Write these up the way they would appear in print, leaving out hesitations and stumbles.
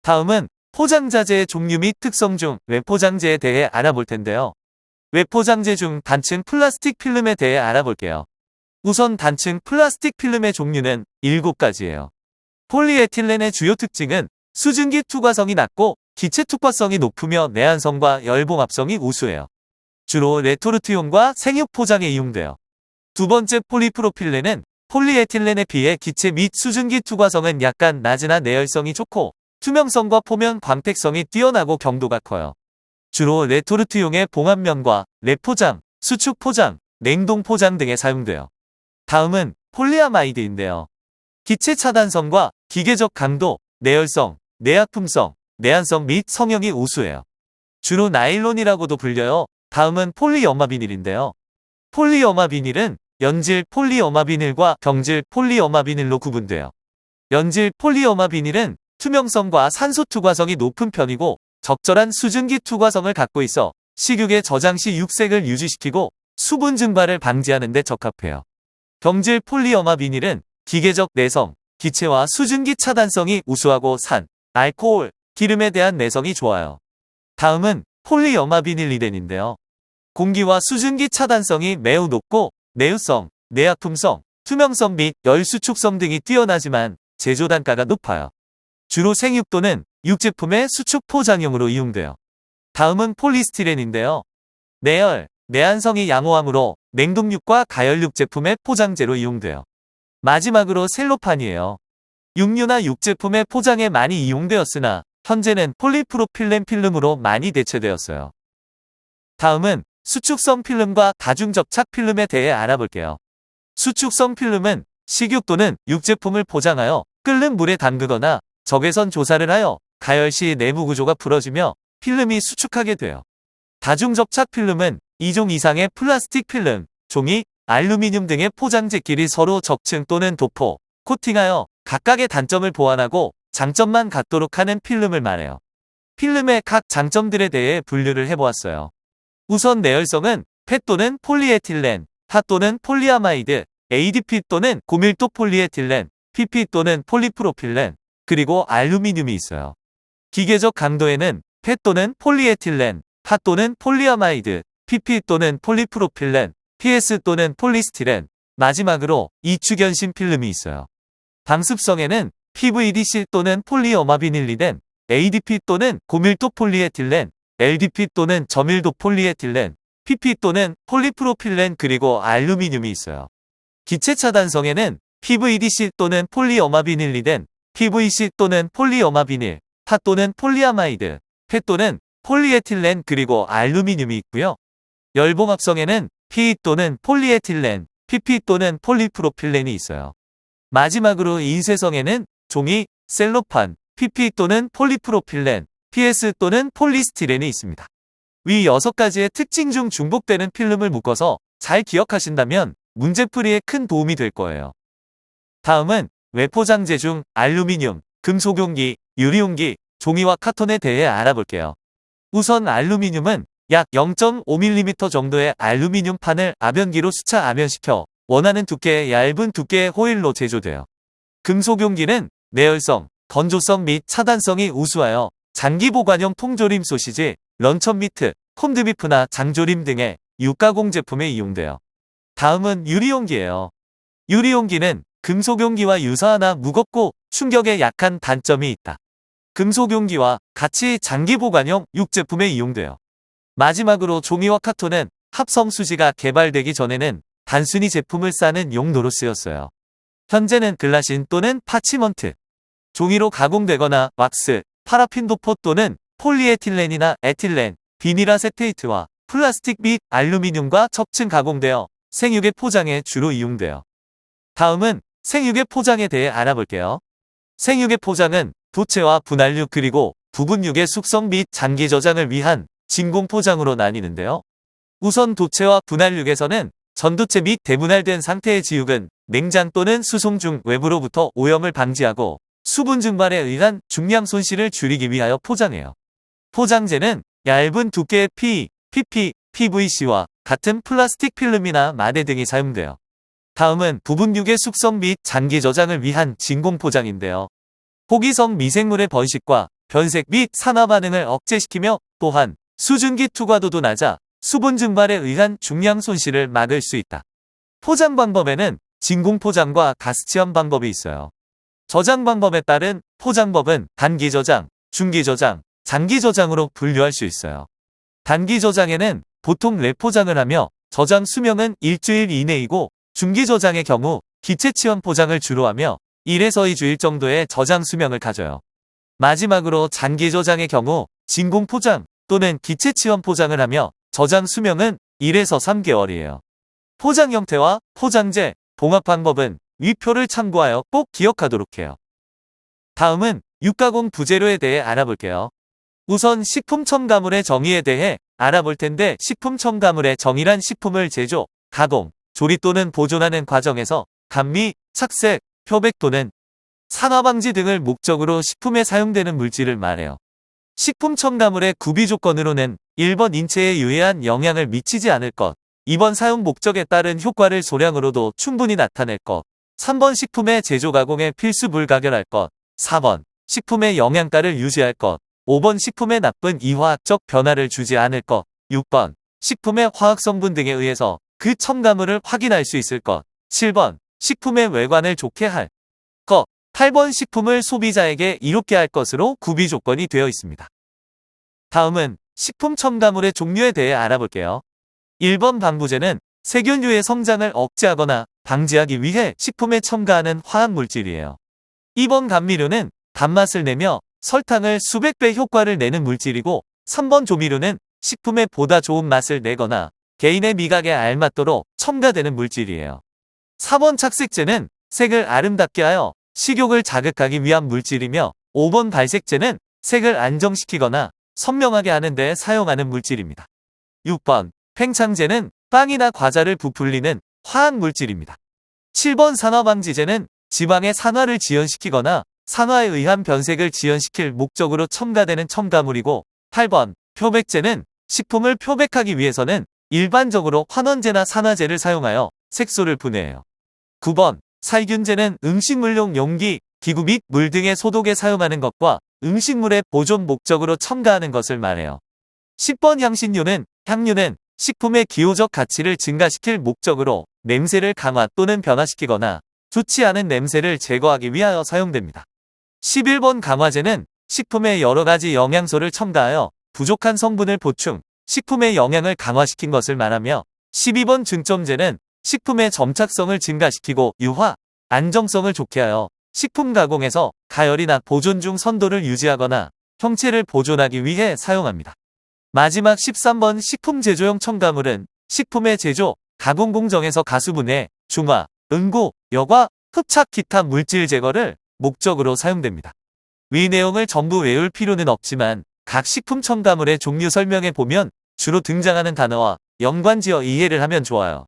다음은 포장자재의 종류 및 특성 중 외포장재에 대해 알아볼 텐데요. 외포장재 중 단층 플라스틱 필름에 대해 알아볼게요. 우선 단층 플라스틱 필름의 종류는 7가지예요. 폴리에틸렌의 주요 특징은 수증기 투과성이 낮고 기체 투과성이 높으며 내한성과 열봉합성이 우수해요. 주로 레토르트용과 생육 포장에 이용돼요. 두 번째, 폴리프로필렌은 폴리에틸렌에 비해 기체 및 수증기 투과성은 약간 낮으나 내열성이 좋고 투명성과 표면 광택성이 뛰어나고 경도가 커요. 주로 레토르트용의 봉합면과 랩포장, 수축 포장, 냉동 포장 등에 사용돼요. 다음은 폴리아마이드인데요. 기체 차단성과 기계적 강도, 내열성, 내약품성, 내한성 및 성형이 우수해요. 주로 나일론이라고도 불려요. 다음은 폴리어마비닐인데요. 폴리어마비닐은 연질 폴리어마비닐과 경질 폴리어마비닐로 구분돼요. 연질 폴리어마비닐은 투명성과 산소 투과성이 높은 편이고 적절한 수증기 투과성을 갖고 있어 식육의 저장 시 육색을 유지시키고 수분 증발을 방지하는 데 적합해요. 경질 폴리어마비닐은 기계적 내성, 기체와 수증기 차단성이 우수하고 산, 알코올, 기름에 대한 내성이 좋아요. 다음은 폴리어마비닐리덴인데요. 공기와 수증기 차단성이 매우 높고 내유성, 내약품성, 투명성 및 열수축성 등이 뛰어나지만 제조 단가가 높아요. 주로 생육 또는 육제품의 수축 포장용으로 이용돼요. 다음은 폴리스티렌인데요. 내열, 내한성이 양호하므로 냉동육과 가열육 제품의 포장재로 이용돼요. 마지막으로 셀로판이에요. 육류나 육제품의 포장에 많이 이용되었으나 현재는 폴리프로필렌 필름으로 많이 대체되었어요. 다음은 수축성 필름과 다중접착 필름에 대해 알아볼게요. 수축성 필름은 식육 또는 육제품을 포장하여 끓는 물에 담그거나 적외선 조사를 하여 가열 시 내부 구조가 풀어지며 필름이 수축하게 돼요. 다중접착 필름은 2종 이상의 플라스틱 필름, 종이, 알루미늄 등의 포장재끼리 서로 적층 또는 도포, 코팅하여 각각의 단점을 보완하고 장점만 갖도록 하는 필름을 말해요. 필름의 각 장점들에 대해 분류를 해보았어요. 우선 내열성은 펫 또는 폴리에틸렌, 파 또는 폴리아마이드, ADP 또는 고밀도 폴리에틸렌, PP 또는 폴리프로필렌, 그리고 알루미늄이 있어요. 기계적 강도에는 펫 또는 폴리에틸렌, 파 또는 폴리아마이드, PP 또는 폴리프로필렌, PS 또는 폴리스티렌, 마지막으로 이축연심 필름이 있어요. 방습성에는 PVDC 또는 폴리어마비닐리덴, ADP 또는 고밀도 폴리에틸렌, LDP 또는 저밀도 폴리에틸렌, PP 또는 폴리프로필렌 그리고 알루미늄이 있어요. 기체 차단성에는 PVDC 또는 폴리어마비닐리덴, PVC 또는 폴리어마비닐, 파 또는 폴리아마이드, 펫 또는 폴리에틸렌 그리고 알루미늄이 있고요. 열봉합성에는 PE 또는 폴리에틸렌, PP 또는 폴리프로필렌이 있어요. 마지막으로 인쇄성에는 종이, 셀로판, PP 또는 폴리프로필렌, PS 또는 폴리스티렌이 있습니다. 위 6가지의 특징 중 중복되는 필름을 묶어서 잘 기억하신다면 문제풀이에 큰 도움이 될 거예요. 다음은 외포장재 중 알루미늄, 금속용기, 유리용기, 종이와 카톤에 대해 알아볼게요. 우선 알루미늄은 약 0.5mm 정도의 알루미늄 판을 압연기로 수차 압연시켜 원하는 두께의 얇은 두께의 호일로 제조돼요. 금속용기는 내열성, 건조성 및 차단성이 우수하여 장기 보관용 통조림 소시지, 런천 미트, 콘드비프나 장조림 등의 육가공 제품에 이용돼요. 다음은 유리용기예요. 유리용기는 금속용기와 유사하나 무겁고 충격에 약한 단점이 있다. 금속용기와 같이 장기 보관용 육제품에 이용돼요. 마지막으로 종이와 카톤은 합성 수지가 개발되기 전에는 단순히 제품을 싸는 용도로 쓰였어요. 현재는 글라신 또는 파치먼트, 종이로 가공되거나 왁스, 파라핀 도포 또는 폴리에틸렌이나 에틸렌, 비닐아세테이트와 플라스틱 및 알루미늄과 적층 가공되어 생육의 포장에 주로 이용돼요. 다음은 생육의 포장에 대해 알아볼게요. 생육의 포장은 도체와 분할육 그리고 부분육의 숙성 및 장기 저장을 위한 진공 포장으로 나뉘는데요. 우선 도체와 분할육에서는 전도체 및 대분할된 상태의 지육은 냉장 또는 수송 중 외부로부터 오염을 방지하고 수분 증발에 의한 중량 손실을 줄이기 위하여 포장해요. 포장재는 얇은 두께의 PE, PP, PVC와 같은 플라스틱 필름이나 마대 등이 사용돼요. 다음은 부분육의 숙성 및 장기 저장을 위한 진공 포장인데요. 호기성 미생물의 번식과 변색 및 산화 반응을 억제시키며 또한 수증기 투과도도 낮아 수분 증발에 의한 중량 손실을 막을 수 있다. 포장 방법에는 진공 포장과 가스 체험 방법이 있어요. 저장 방법에 따른 포장법은 단기 저장, 중기 저장, 장기 저장으로 분류할 수 있어요. 단기 저장에는 보통 랩 포장을 하며 저장 수명은 일주일 이내이고, 중기 저장의 경우 기체 체험 포장을 주로 하며 1에서 2주일 정도의 저장 수명을 가져요. 마지막으로 장기 저장의 경우 진공 포장 또는 기체 체험 포장을 하며 저장 수명은 1에서 3개월이에요. 포장 형태와 포장재, 봉합 방법은 위 표를 참고하여 꼭 기억하도록 해요. 다음은 육가공 부재료에 대해 알아볼게요. 우선 식품 첨가물의 정의에 대해 알아볼 텐데, 식품 첨가물의 정의란 식품을 제조, 가공, 조리 또는 보존하는 과정에서 감미, 착색, 표백 또는 산화 방지 등을 목적으로 식품에 사용되는 물질을 말해요. 식품 첨가물의 구비 조건으로는 1번 인체에 유해한 영향을 미치지 않을 것, 2번 사용 목적에 따른 효과를 소량으로도 충분히 나타낼 것, 3번 식품의 제조 가공에 필수 불가결할 것, 4번 식품의 영양가를 유지할 것, 5번 식품의 나쁜 이화학적 변화를 주지 않을 것, 6번 식품의 화학성분 등에 의해서 그 첨가물을 확인할 수 있을 것, 7번 식품의 외관을 좋게 할 것, 8번 식품을 소비자에게 이롭게 할 것으로 구비 조건이 되어 있습니다. 다음은 식품 첨가물의 종류에 대해 알아볼게요. 1번 방부제는 세균류의 성장을 억제하거나 방지하기 위해 식품에 첨가하는 화학물질이에요. 2번 감미료는 단맛을 내며 설탕을 수백 배 효과를 내는 물질이고, 3번 조미료는 식품에 보다 좋은 맛을 내거나 개인의 미각에 알맞도록 첨가되는 물질이에요. 4번 착색제는 색을 아름답게 하여 식욕을 자극하기 위한 물질이며, 5번 발색제는 색을 안정시키거나 선명하게 하는 데 사용하는 물질입니다. 6번 팽창제는 빵이나 과자를 부풀리는 화학물질입니다. 7번 산화방지제는 지방의 산화를 지연시키거나 산화에 의한 변색을 지연시킬 목적으로 첨가되는 첨가물이고, 8번 표백제는 식품을 표백하기 위해서는 일반적으로 환원제나 산화제를 사용하여 색소를 분해해요. 9번 살균제는 음식물용 용기, 기구 및 물 등의 소독에 사용하는 것과 음식물의 보존 목적으로 첨가하는 것을 말해요. 10번 향신료는 식품의 기호적 가치를 증가시킬 목적으로 냄새를 강화 또는 변화시키거나 좋지 않은 냄새를 제거하기 위하여 사용됩니다. 11번 강화제는 식품에 여러 가지 영양소를 첨가하여 부족한 성분을 보충, 식품의 영양을 강화시킨 것을 말하며, 12번 증점제는 식품의 점착성을 증가시키고 유화, 안정성을 좋게 하여 식품 가공에서 가열이나 보존 중 선도를 유지하거나 형체를 보존하기 위해 사용합니다. 마지막 13번 식품 제조용 첨가물은 식품의 제조, 가공 공정에서 가수분해, 중화, 응고, 여과, 흡착 기타 물질 제거를 목적으로 사용됩니다. 위 내용을 전부 외울 필요는 없지만 각 식품 첨가물의 종류 설명에 보면 주로 등장하는 단어와 연관지어 이해를 하면 좋아요.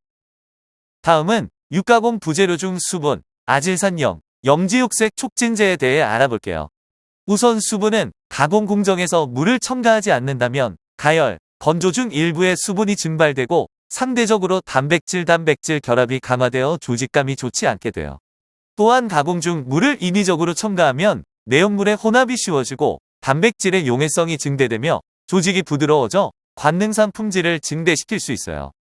다음은 육가공 부재료 중 수분, 아질산염, 염지육색 촉진제에 대해 알아볼게요. 우선 수분은 가공 공정에서 물을 첨가하지 않는다면 가열, 건조 중 일부의 수분이 증발되고 상대적으로 단백질 결합이 강화되어 조직감이 좋지 않게 돼요. 또한 가공 중 물을 인위적으로 첨가하면 내용물의 혼합이 쉬워지고 단백질의 용해성이 증대되며 조직이 부드러워져 관능산 품질을 증대시킬 수 있어요.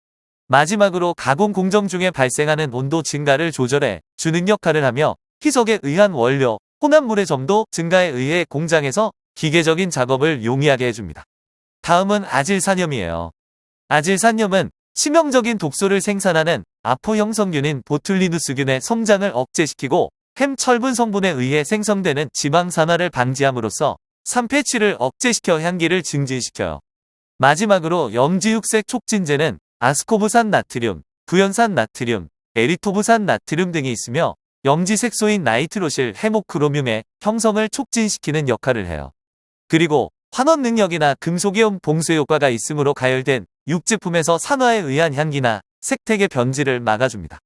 마지막으로 가공 공정 중에 발생하는 온도 증가를 조절해 주는 역할을 하며 희석에 의한 원료, 혼합물의 점도 증가에 의해 공장에서 기계적인 작업을 용이하게 해줍니다. 다음은 아질산염이에요. 아질산염은 치명적인 독소를 생산하는 아포 형성균인 보툴리누스균의 성장을 억제시키고 햄철분 성분에 의해 생성되는 지방 산화를 방지함으로써 산패취를 억제시켜 향기를 증진시켜요. 마지막으로 염지육색 촉진제는 아스코브산 나트륨, 구연산 나트륨, 에리토브산 나트륨 등이 있으며 염지색소인 나이트로실 헤모크로뮴의 형성을 촉진시키는 역할을 해요. 그리고 환원 능력이나 금속이온 봉쇄 효과가 있으므로 가열된 육제품에서 산화에 의한 향기나 색택의 변질을 막아줍니다.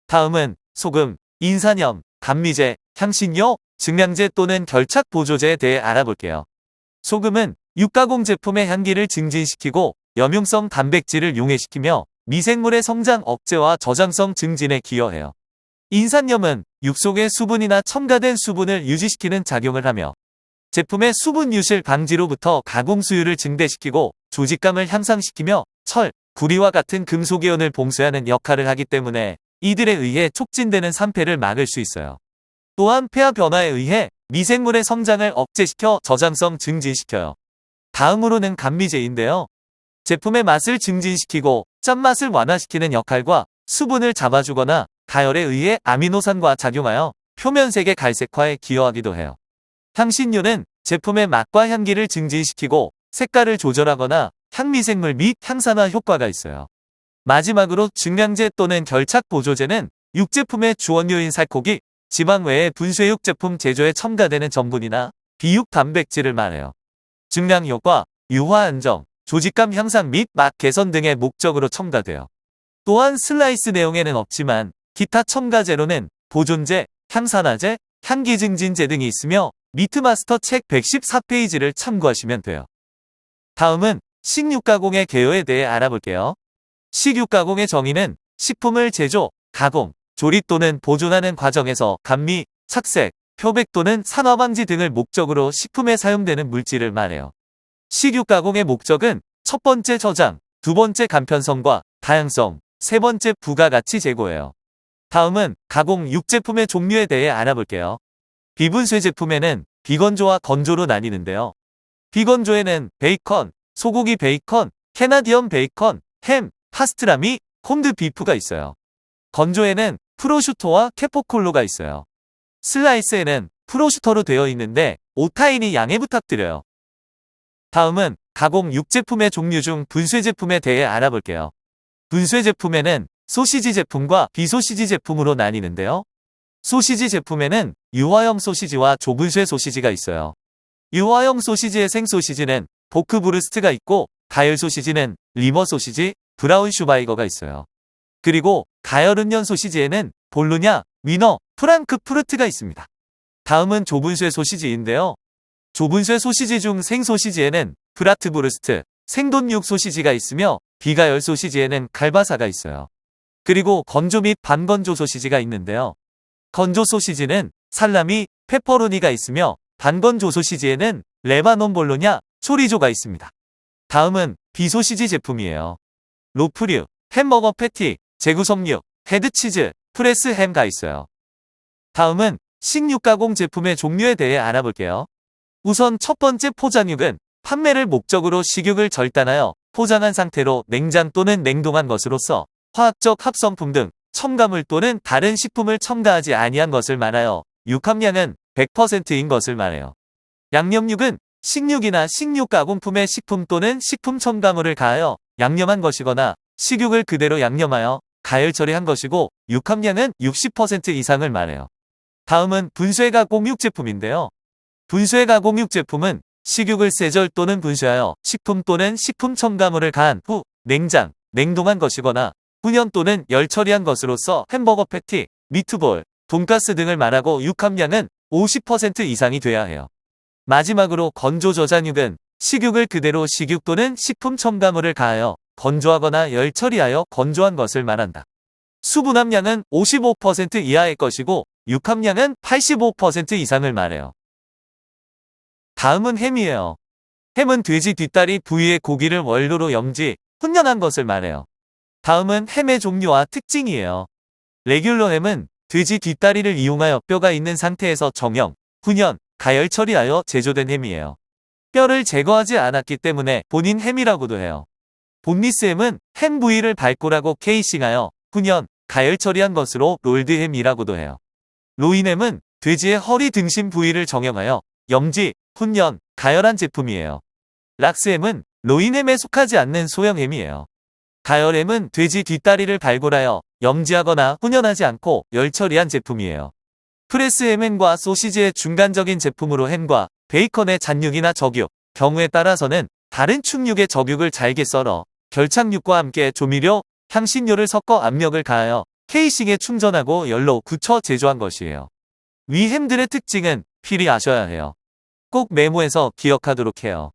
다음은 소금, 인산염, 감미제, 향신료, 증량제 또는 결착 보조제에 대해 알아볼게요. 소금은 육가공 제품의 향기를 증진시키고 염용성 단백질을 용해시키며 미생물의 성장 억제와 저장성 증진에 기여해요. 인산염은 육 속의 수분이나 첨가된 수분을 유지시키는 작용을 하며 제품의 수분 유실 방지로부터 가공 수율을 증대시키고 조직감을 향상시키며 철, 구리와 같은 금속이온을 봉쇄하는 역할을 하기 때문에 이들에 의해 촉진되는 산패를 막을 수 있어요. 또한 폐하 변화에 의해 미생물의 성장을 억제시켜 저장성 증진시켜요. 다음으로는 감미제인데요. 제품의 맛을 증진시키고 짠맛을 완화시키는 역할과 수분을 잡아주거나 가열에 의해 아미노산과 작용하여 표면색의 갈색화에 기여하기도 해요. 향신료는 제품의 맛과 향기를 증진시키고 색깔을 조절하거나 향미생물 및 향산화 효과가 있어요. 마지막으로 증량제 또는 결착 보조제는 육제품의 주원료인 살코기, 지방 외에 분쇄육 제품 제조에 첨가되는 전분이나 비육 단백질을 말해요. 증량 효과, 유화 안정, 조직감 향상 및 맛 개선 등의 목적으로 첨가돼요. 또한 슬라이스 내용에는 없지만 기타 첨가제로는 보존제, 향산화제, 향기 증진제 등이 있으며 미트마스터 책 114페이지를 참고하시면 돼요. 다음은 식육가공의 개요에 대해 알아볼게요. 식육가공의 정의는 식품을 제조, 가공, 조리 또는 보존하는 과정에서 감미, 착색, 표백 또는 산화방지 등을 목적으로 식품에 사용되는 물질을 말해요. 식육가공의 목적은 첫 번째 저장, 두 번째 간편성과 다양성, 세 번째 부가가치 제고예요. 다음은 가공 육제품의 종류에 대해 알아볼게요. 비분쇄 제품에는 비건조와 건조로 나뉘는데요. 비건조에는 베이컨, 소고기 베이컨, 캐나디언 베이컨, 햄, 파스트라미, 콤드 비프가 있어요. 건조에는 프로슈토와 케포콜로가 있어요. 슬라이스에는 프로슈터로 되어 있는데 오타인이 양해 부탁드려요. 다음은 가공 육제품의 종류 중 분쇄 제품에 대해 알아볼게요. 분쇄 제품에는 소시지 제품과 비소시지 제품으로 나뉘는데요. 소시지 제품에는 유화형 소시지와 조분쇄 소시지가 있어요. 유화형 소시지의 생소시지는 보크브루스트가 있고 가열 소시지는 리머 소시지, 브라운 슈바이거가 있어요. 그리고 가열 은연 소시지에는 볼루냐, 위너, 프랑크푸르트가 있습니다. 다음은 조분쇄 소시지인데요. 조분쇄 소시지 중 생소시지에는 브라트부르스트, 생돈육 소시지가 있으며 비가열 소시지에는 갈바사가 있어요. 그리고 건조 및 반건조 소시지가 있는데요. 건조 소시지는 살라미, 페퍼로니가 있으며 반건조 소시지에는 레바논 볼로냐, 초리조가 있습니다. 다음은 비소시지 제품이에요. 로프류, 햄버거 패티, 제구성육, 헤드치즈, 프레스 햄가 있어요. 다음은 식육가공 제품의 종류에 대해 알아볼게요. 우선 첫 번째 포장육은 판매를 목적으로 식육을 절단하여 포장한 상태로 냉장 또는 냉동한 것으로서 화학적 합성품 등 첨가물 또는 다른 식품을 첨가하지 아니한 것을 말하여 육함량은 100%인 것을 말해요. 양념육은 식육이나 식육가공품의 식품 또는 식품 첨가물을 가하여 양념한 것이거나 식육을 그대로 양념하여 가열 처리한 것이고 육함량은 60% 이상을 말해요. 다음은 분쇄가공육 제품인데요. 분쇄가공육 제품은 식육을 세절 또는 분쇄하여 식품 또는 식품 첨가물을 가한 후 냉장, 냉동한 것이거나 훈연 또는 열 처리한 것으로서 햄버거 패티, 미트볼, 돈가스 등을 말하고 육함량은 50% 이상이 돼야 해요. 마지막으로 건조 저장육은 식육을 그대로 식육 또는 식품 첨가물을 가하여 건조하거나 열 처리하여 건조한 것을 말한다. 수분 함량은 55% 이하의 것이고 육함량은 85% 이상을 말해요. 다음은 햄이에요. 햄은 돼지 뒷다리 부위의 고기를 원료로 염지, 훈연한 것을 말해요. 다음은 햄의 종류와 특징이에요. 레귤러 햄은 돼지 뒷다리를 이용하여 뼈가 있는 상태에서 정형, 훈연, 가열 처리하여 제조된 햄이에요. 뼈를 제거하지 않았기 때문에 본인 햄이라고도 해요. 본니스 햄은 햄 부위를 발골하고 케이싱하여 훈연, 가열 처리한 것으로 롤드 햄이라고도 해요. 로인 햄은 돼지의 허리 등심 부위를 정형하여 염지, 훈연, 가열한 제품이에요. 락스 햄은 로인 햄에 속하지 않는 소형 햄이에요. 가열 햄은 돼지 뒷다리를 발골하여 염지하거나 훈연하지 않고 열 처리한 제품이에요. 프레스 햄과 소시지의 중간적인 제품으로 햄과 베이컨의 잔육이나 적육, 경우에 따라서는 다른 축육의 적육을 잘게 썰어 결착육과 함께 조미료, 향신료를 섞어 압력을 가하여 케이싱에 충전하고 열로 굳혀 제조한 것이에요. 위 햄들의 특징은 필히 아셔야 해요. 꼭 메모해서 기억하도록 해요.